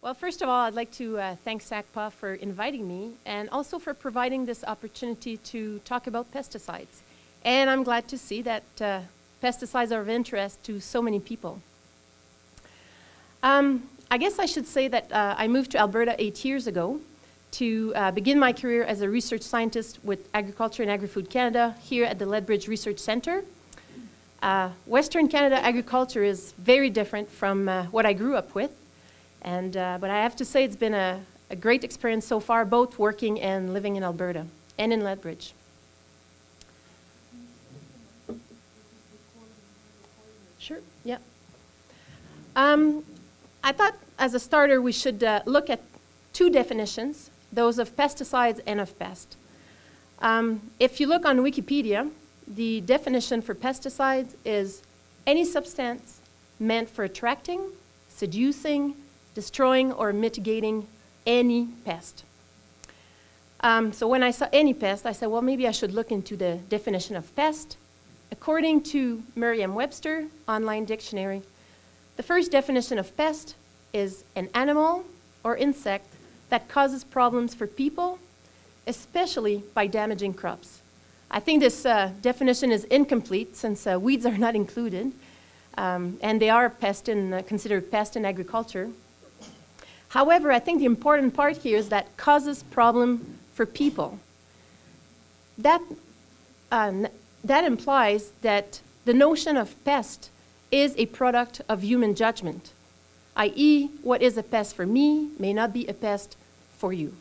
Well, first of all, I'd like to thank SACPA for inviting me and also for providing this opportunity to talk about pesticides. And I'm glad to see that pesticides are of interest to so many people. I guess I should say that I moved to Alberta 8 years ago to begin my career as a research scientist with Agriculture and Agri-Food Canada here at the Lethbridge Research Centre. Western Canada agriculture is very different from what I grew up with. But I have to say it's been a great experience so far, both working and living in Alberta and in Lethbridge. Sure, yeah. I thought as a starter we should look at two definitions, those of pesticides and of pest. If you look on Wikipedia, the definition for pesticides is any substance meant for attracting, seducing, destroying or mitigating any pest. So when I saw any pest, I said, well, maybe I should look into the definition of pest. According to Merriam-Webster Online Dictionary, the first definition of pest is an animal or insect that causes problems for people, especially by damaging crops. I think this definition is incomplete since weeds are not included, and they are considered pest in agriculture. However, I think the important part here is that causes problem for people. That implies that the notion of pest is a product of human judgment, i.e., what is a pest for me may not be a pest for you.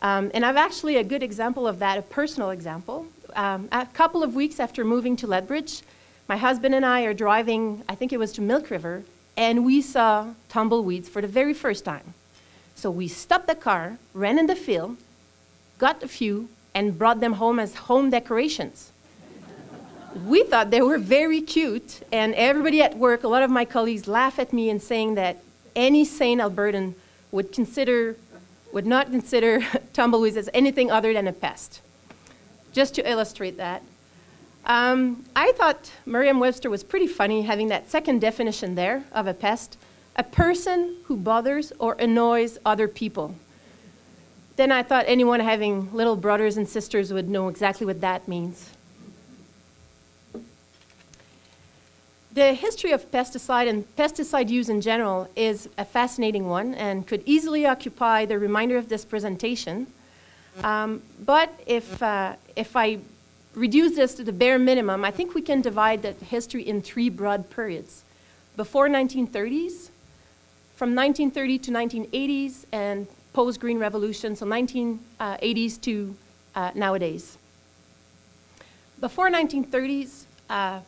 And I've actually a good example of that, a personal example. A couple of weeks after moving to Lethbridge, my husband and I are driving, I think it was to Milk River, and we saw tumbleweeds for the very first time. So we stopped the car, ran in the field, got a few, and brought them home as home decorations. We thought they were very cute, and everybody at work, a lot of my colleagues laugh at me and saying that any sane Albertan would not consider tumbleweeds as anything other than a pest. Just to illustrate that. I thought Merriam-Webster was pretty funny having that second definition there of a pest, a person who bothers or annoys other people. Then I thought anyone having little brothers and sisters would know exactly what that means. The history of pesticide and pesticide use in general is a fascinating one and could easily occupy the remainder of this presentation. But if I reduce this to the bare minimum, I think we can divide the history in three broad periods. Before 1930s, from 1930 to 1980s, and post-Green Revolution, so 1980s to nowadays. Before 1930s,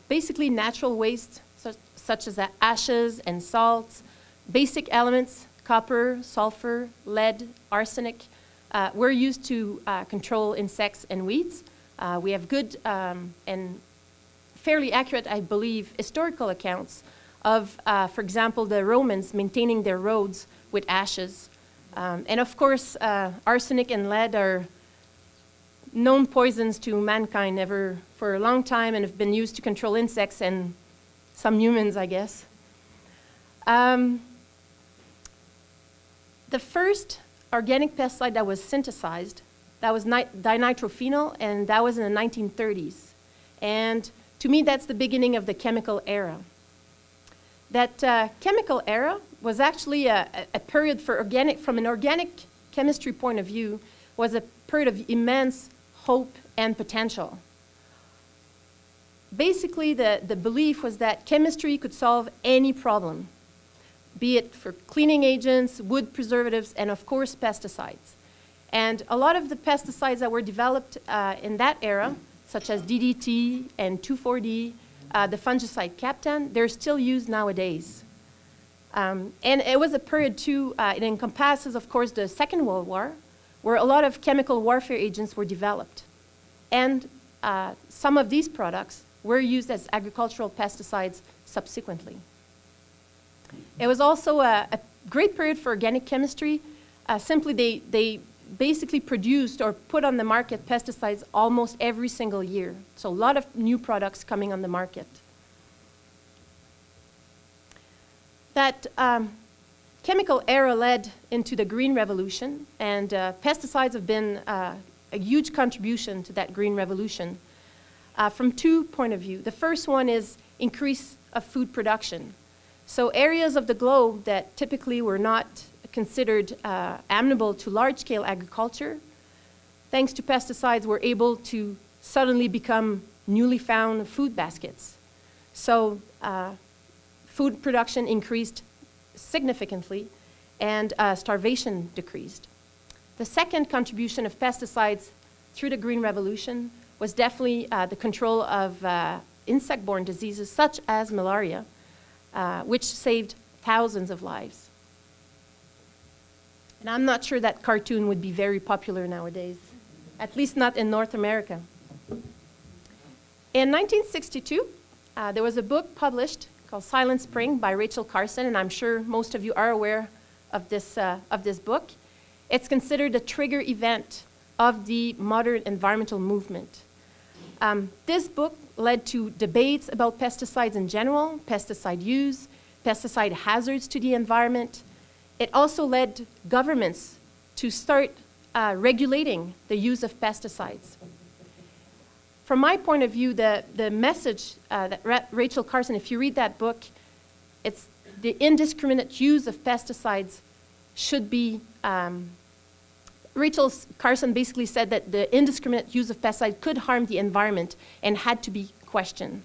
basically natural waste, such as ashes and salts, basic elements, copper, sulfur, lead, arsenic, were used to control insects and weeds. We have good and fairly accurate, I believe, historical accounts of, for example, the Romans maintaining their roads with ashes. And of course, arsenic and lead are known poisons to mankind ever for a long time and have been used to control insects and some humans, I guess. The first organic pesticide that was synthesized, that was dinitrophenol, and that was in the 1930s. And to me, that's the beginning of the chemical era. That chemical era was actually a period for from an organic chemistry point of view, was a period of immense hope and potential. Basically, the belief was that chemistry could solve any problem, be it for cleaning agents, wood preservatives, and of course, pesticides. And a lot of the pesticides that were developed in that era, such as DDT and 2,4-D, the fungicide Captan, they're still used nowadays. And it was a period too, it encompasses, of course, the Second World War, where a lot of chemical warfare agents were developed. And some of these products were used as agricultural pesticides subsequently. It was also a great period for organic chemistry. Simply, they basically produced or put on the market pesticides almost every single year. So a lot of new products coming on the market. That chemical era led into the Green Revolution, and pesticides have been a huge contribution to that Green Revolution from two points of view. The first one is increase of food production. So areas of the globe that typically were not considered amenable to large-scale agriculture, thanks to pesticides, were able to suddenly become newly found food baskets. So food production increased significantly, and starvation decreased. The second contribution of pesticides through the Green Revolution was definitely the control of insect-borne diseases such as malaria, which saved thousands of lives. And I'm not sure that cartoon would be very popular nowadays, at least not in North America. In 1962, there was a book published called Silent Spring by Rachel Carson, and I'm sure most of you are aware of this book. It's considered a trigger event of the modern environmental movement. This book led to debates about pesticides in general, pesticide use, pesticide hazards to the environment. It also led governments to start regulating the use of pesticides. From my point of view, the message that Rachel Carson, if you read that book, it's the indiscriminate use of pesticides should be, Rachel Carson basically said that the indiscriminate use of pesticides could harm the environment and had to be questioned.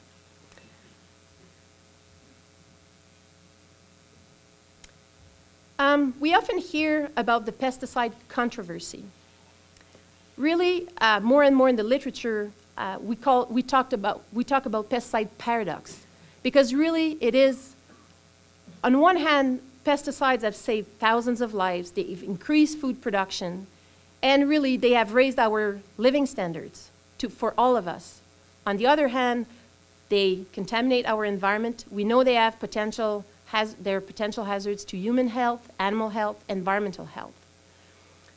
We often hear about the pesticide controversy. Really, more and more in the literature, we talk about pesticide paradox, because really it is, on one hand, pesticides have saved thousands of lives, they've increased food production, and really they have raised our living standards for all of us. On the other hand, they contaminate our environment. We know they have potential hazards to human health, animal health, environmental health.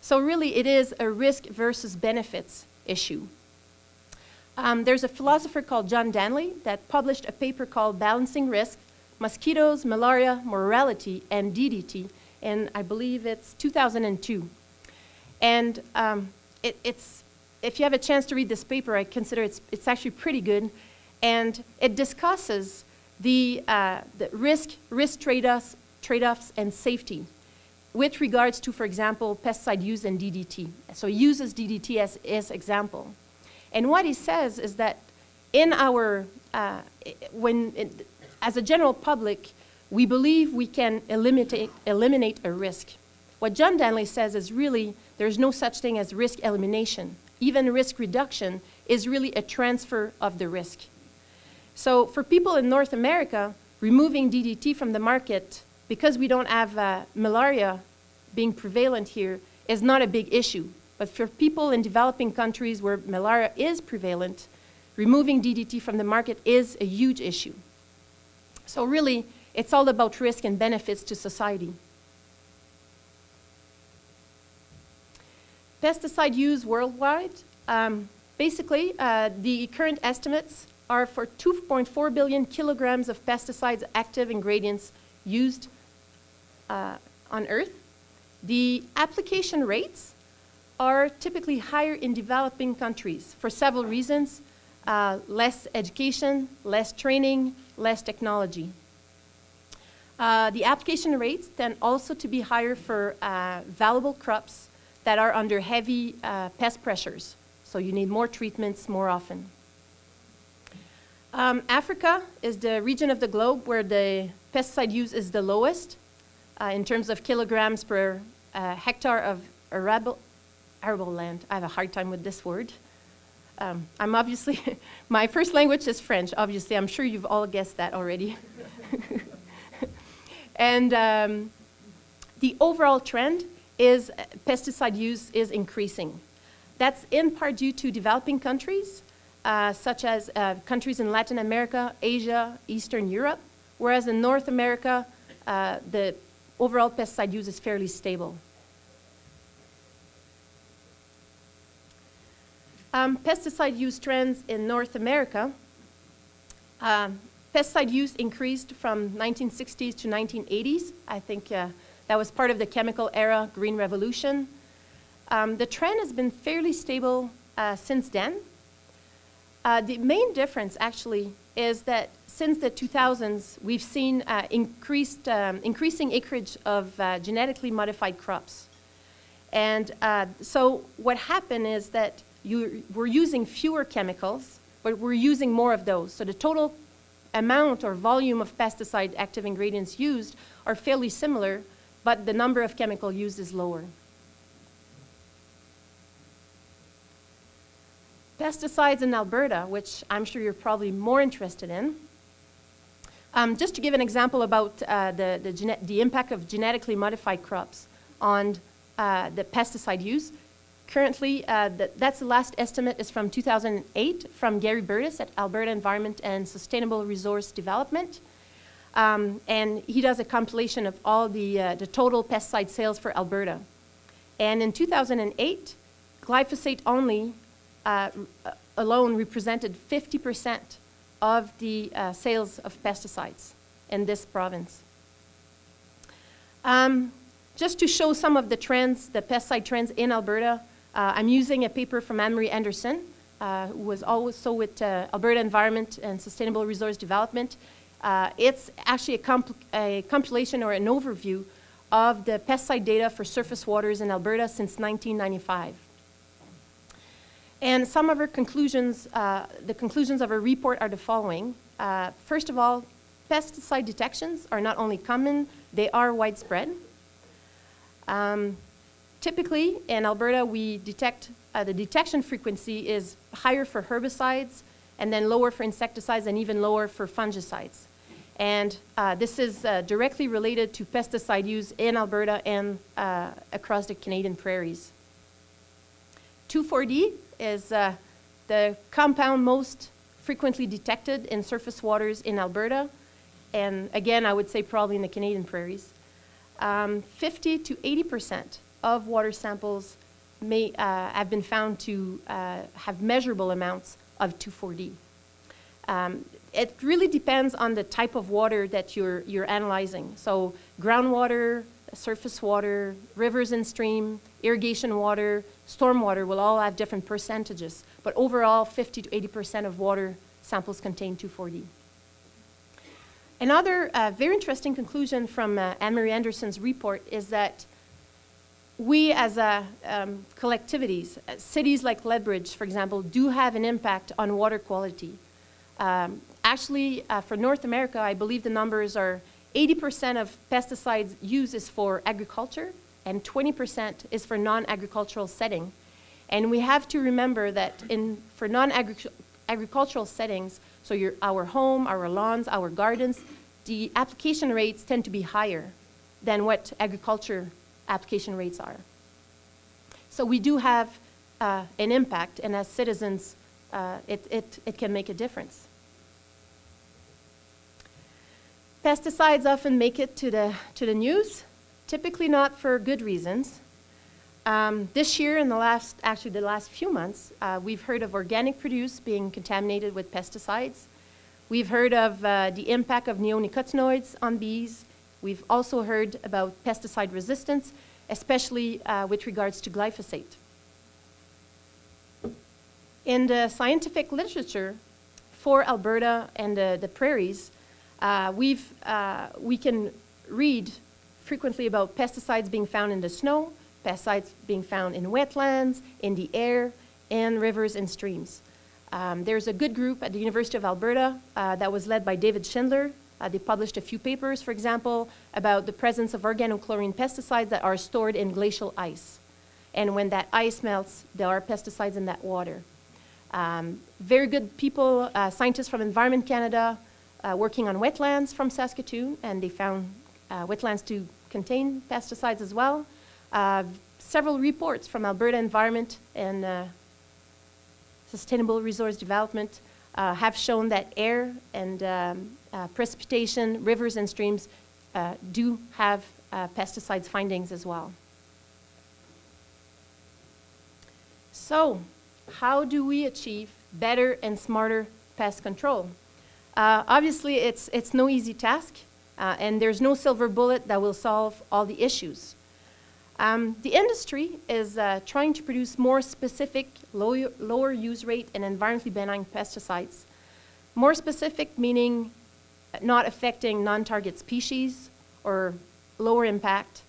So really it is a risk versus benefits issue. There's a philosopher called John Danley that published a paper called Balancing Risk, Mosquitoes, Malaria, Mortality, and DDT, and I believe it's 2002. And if you have a chance to read this paper, I consider it's actually pretty good, and it discusses the risk trade-offs and safety with regards to, for example, pesticide use and DDT. So he uses DDT as example. And what he says is that in our, as a general public, we believe we can eliminate a risk. What John Danley says is really there's no such thing as risk elimination. Even risk reduction is really a transfer of the risk. So for people in North America, removing DDT from the market, because we don't have malaria being prevalent here, is not a big issue. But for people in developing countries where malaria is prevalent, removing DDT from the market is a huge issue. So really, it's all about risk and benefits to society. Pesticide use worldwide. Basically, the current estimates are for 2.4 billion kilograms of pesticides active ingredients used on Earth. The application rates are typically higher in developing countries for several reasons: less education, less training, less technology. The application rates tend also to be higher for valuable crops that are under heavy pest pressures. So you need more treatments more often. Africa is the region of the globe where the pesticide use is the lowest in terms of kilograms per hectare of arable land. I have a hard time with this word. I'm obviously, my first language is French, obviously. I'm sure you've all guessed that already. And the overall trend is pesticide use is increasing. That's in part due to developing countries, such as countries in Latin America, Asia, Eastern Europe, whereas in North America, the overall pesticide use is fairly stable. Pesticide use trends in North America. Pesticide use increased from 1960s to 1980s. I think That was part of the chemical era green revolution. The trend has been fairly stable since then. The main difference actually is that since the 2000s, we've seen increasing acreage of genetically modified crops. And so what happened is that we're using fewer chemicals, but we're using more of those. So the total amount or volume of pesticide active ingredients used are fairly similar, but the number of chemical used is lower. Pesticides in Alberta, which I'm sure you're probably more interested in. Just to give an example about the impact of genetically modified crops on the pesticide use. Currently, that's the last estimate is from 2008 from Gary Burtis at Alberta Environment and Sustainable Resource Development. And he does a compilation of all the total pesticide sales for Alberta. And in 2008, glyphosate only alone represented 50% of the sales of pesticides in this province. Just to show some of the trends, the pesticide trends in Alberta, I'm using a paper from Anne-Marie Anderson, who was also with Alberta Environment and Sustainable Resource Development. It's actually a compilation or an overview of the pesticide data for surface waters in Alberta since 1995. And some of our conclusions, the conclusions of our report are the following. First of all, pesticide detections are not only common, they are widespread. Typically, in Alberta, we detect, the detection frequency is higher for herbicides, and then lower for insecticides, and even lower for fungicides. And this is directly related to pesticide use in Alberta and across the Canadian prairies. 2,4-D is the compound most frequently detected in surface waters in Alberta, and again, I would say probably in the Canadian prairies. 50 to 80% of water samples may have been found to have measurable amounts of 2,4-D. It really depends on the type of water that you're analyzing. So groundwater, surface water, rivers and stream, irrigation water, stormwater will all have different percentages. But overall, 50 to 80% of water samples contain 2,4-D. Another very interesting conclusion from Anne-Marie Anderson's report is that we as collectivities, cities like Lethbridge, for example, do have an impact on water quality. Actually, for North America, I believe the numbers are 80% of pesticides used is for agriculture and 20% is for non-agricultural setting. And we have to remember that for non-agricultural settings, so our home, our lawns, our gardens, the application rates tend to be higher than what agriculture application rates are. So we do have an impact, and as citizens, it can make a difference. Pesticides often make it to the news, typically not for good reasons. This year, in the last few months, we've heard of organic produce being contaminated with pesticides. We've heard of the impact of neonicotinoids on bees. We've also heard about pesticide resistance, especially with regards to glyphosate. In the scientific literature for Alberta and the prairies, we can read frequently about pesticides being found in the snow, pesticides being found in wetlands, in the air, in rivers and streams. There's a good group at the University of Alberta that was led by David Schindler. They published a few papers, for example, about the presence of organochlorine pesticides that are stored in glacial ice. And when that ice melts, there are pesticides in that water. Very good people, scientists from Environment Canada, working on wetlands from Saskatoon, and they found wetlands to contain pesticides as well. Several reports from Alberta Environment and Sustainable Resource Development have shown that air and precipitation, rivers and streams do have pesticides findings as well. So, how do we achieve better and smarter pest control? Obviously, it's no easy task. And there's no silver bullet that will solve all the issues. The industry is trying to produce more specific, lower use rate and environmentally benign pesticides. More specific meaning not affecting non-target species or lower impact.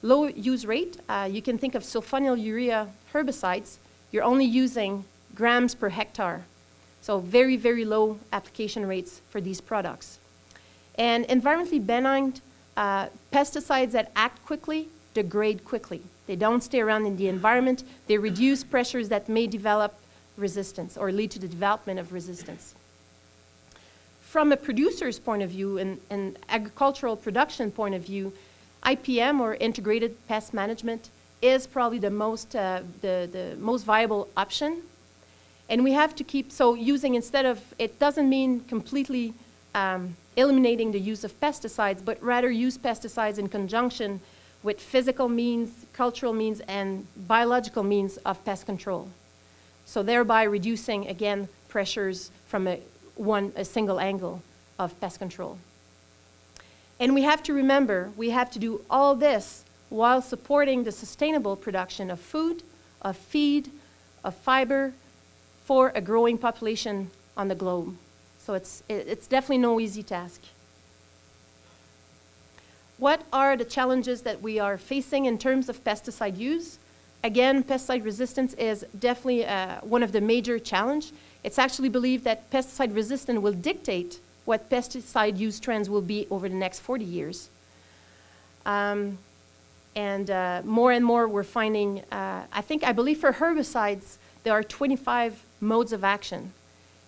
Low use rate, you can think of sulfonylurea herbicides. You're only using grams per hectare. So very, very low application rates for these products. And environmentally benign pesticides that act quickly degrade quickly. They don't stay around in the environment. They reduce pressures that may develop resistance or lead to the development of resistance. From a producer's point of view and agricultural production point of view, IPM, or integrated pest management, is probably the most viable option. And we have to keep, so using instead of, it doesn't mean completely eliminating the use of pesticides, but rather use pesticides in conjunction with physical means, cultural means, and biological means of pest control. So thereby reducing, again, pressures from a single angle of pest control. And we have to remember, we have to do all this while supporting the sustainable production of food, of feed, of fiber for a growing population on the globe. So it's definitely no easy task. What are the challenges that we are facing in terms of pesticide use? Again, pesticide resistance is definitely one of the major challenges. It's actually believed that pesticide resistance will dictate what pesticide use trends will be over the next 40 years. More and more we're finding, I believe for herbicides, there are 25 modes of action.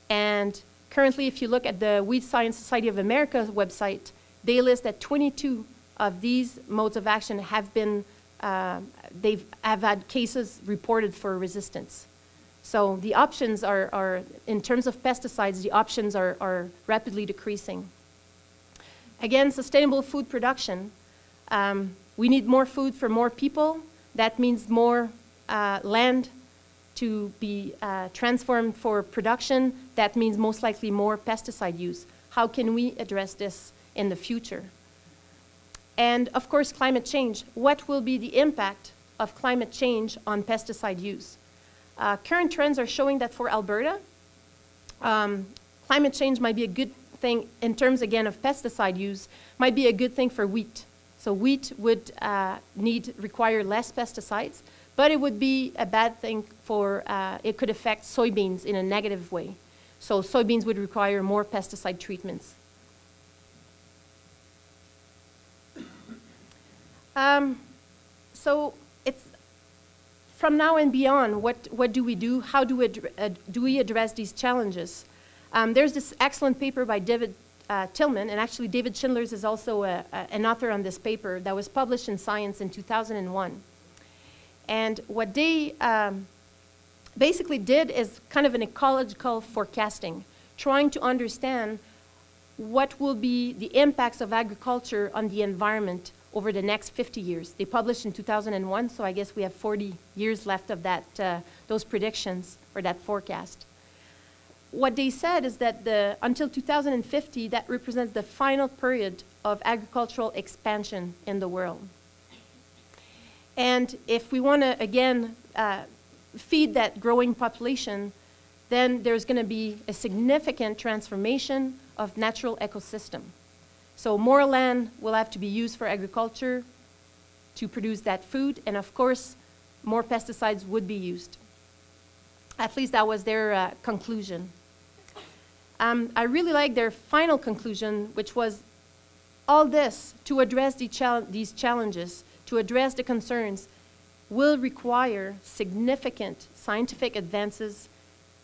And currently, if you look at the Weed Science Society of America's website, they list that 22 of these modes of action have been, have had cases reported for resistance. So the options are, in terms of pesticides, the options are rapidly decreasing. Again, sustainable food production. We need more food for more people. That means more land to be transformed for production. That means most likely more pesticide use. How can we address this in the future? And of course, climate change. What will be the impact of climate change on pesticide use? Current trends are showing that for Alberta, climate change might be a good thing in terms, again, of pesticide use, might be a good thing for wheat. So wheat would require less pesticides, but it would be a bad thing for, it could affect soybeans in a negative way. So soybeans would require more pesticide treatments. So it's from now and beyond, what do we do? How do we address these challenges? There's this excellent paper by David Tillman, and actually David Schindlers is also an author on this paper that was published in Science in 2001. And what they basically did is kind of an ecological forecasting, trying to understand what will be the impacts of agriculture on the environment over the next 50 years. They published in 2001, so I guess we have 40 years left of that, those predictions or that forecast. What they said is that until 2050, that represents the final period of agricultural expansion in the world. And if we want to, again, feed that growing population, then there's going to be a significant transformation of natural ecosystem. So more land will have to be used for agriculture to produce that food, and of course, more pesticides would be used. At least that was their conclusion. I really like their final conclusion, which was all this to address these challenges, to address the concerns, will require significant scientific advances,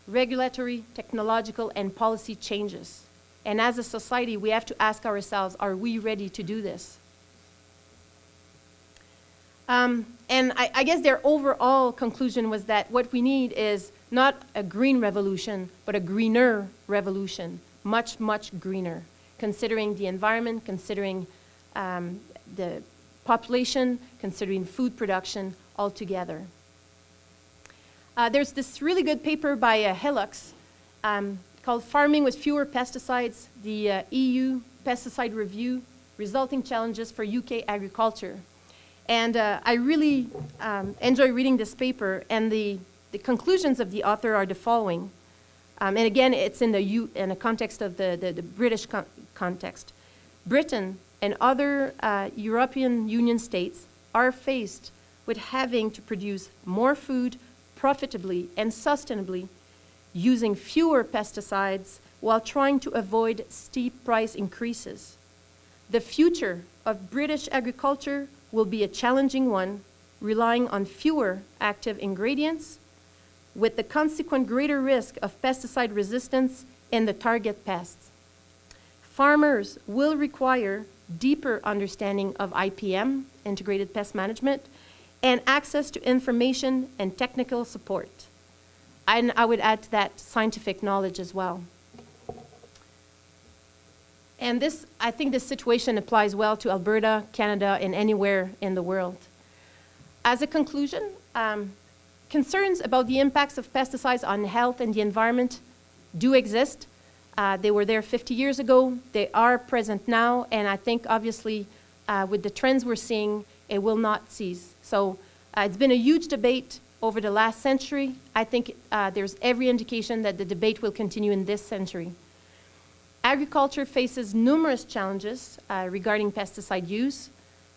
regulatory, technological, and policy changes. And as a society, we have to ask ourselves, are we ready to do this? And I guess their overall conclusion was that what we need is not a green revolution, but a greener revolution, much, much greener, considering the environment, considering the population, considering food production altogether. There's this really good paper by Hillox called Farming with Fewer Pesticides, the EU Pesticide Review, resulting challenges for UK agriculture. And I really enjoy reading this paper, and the conclusions of the author are the following. And again, it's in the context of the British context. Britain and other European Union states are faced with having to produce more food profitably and sustainably using fewer pesticides while trying to avoid steep price increases. The future of British agriculture will be a challenging one, relying on fewer active ingredients, with the consequent greater risk of pesticide resistance in the target pests. Farmers will require deeper understanding of IPM, integrated pest management, and access to information and technical support. And I would add to that scientific knowledge as well. And this, I think this situation applies well to Alberta, Canada, and anywhere in the world. As a conclusion, concerns about the impacts of pesticides on health and the environment do exist. They were there 50 years ago. They are present now. And I think, obviously, with the trends we're seeing, it will not cease. So it's been a huge debate over the last century. I think there's every indication that the debate will continue in this century. Agriculture faces numerous challenges regarding pesticide use,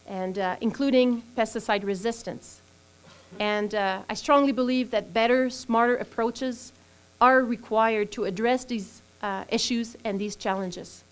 and including pesticide resistance. And I strongly believe that better, smarter approaches are required to address these issues and these challenges.